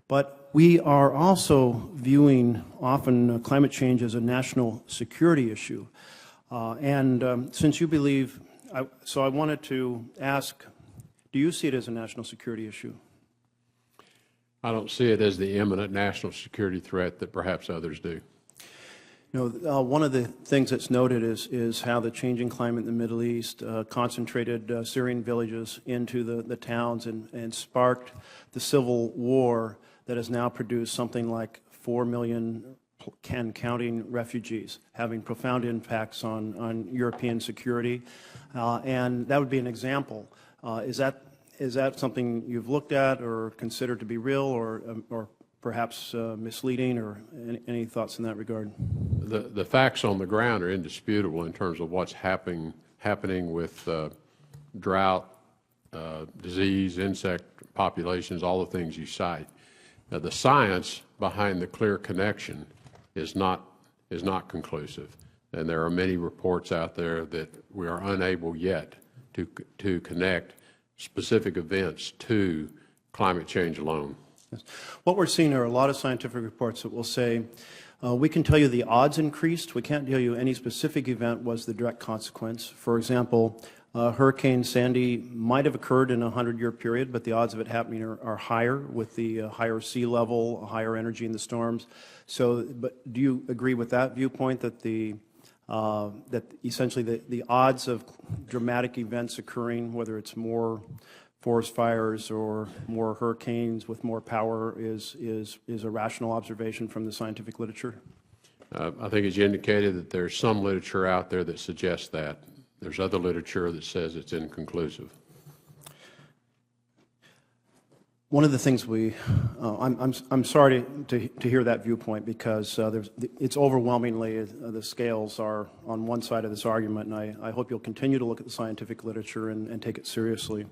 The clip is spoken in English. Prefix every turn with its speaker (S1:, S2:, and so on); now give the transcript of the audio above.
S1: But we are also viewing often climate change as a national security issue. Since you believe, so I wanted to ask, do you see it as a national security issue?
S2: I don't see it as the imminent national security threat that perhaps others do.
S1: You know, one of the things that's noted is how the changing climate in the Middle East concentrated Syrian villages into the towns and sparked the civil war that has now produced something like 4 million and counting refugees, having profound impacts on European security. And that would be an example. Is that something you've looked at or considered to be real or perhaps misleading, or any thoughts in that regard?
S2: The facts on the ground are indisputable in terms of what's happening with drought, disease, insect populations, all the things you cite. Now, the science behind the clear connection is not conclusive, and there are many reports out there that we are unable yet to connect specific events to climate change alone.
S1: Yes. What we're seeing are a lot of scientific reports that will say, we can tell you the odds increased. We can't tell you any specific event was the direct consequence. For example, Hurricane Sandy might have occurred in a 100-year period, but the odds of it happening are higher with the higher sea level, higher energy in the storms. So, but do you agree with that viewpoint that that essentially the odds of dramatic events occurring, whether it's more forest fires or more hurricanes with more power, is a rational observation from the scientific literature?
S2: I think as you indicated that there's some literature out there that suggests that. There's other literature that says it's inconclusive.
S1: One of the things I'm sorry to hear that viewpoint, because it's overwhelmingly, the scales are on one side of this argument, and I hope you'll continue to look at the scientific literature and take it seriously.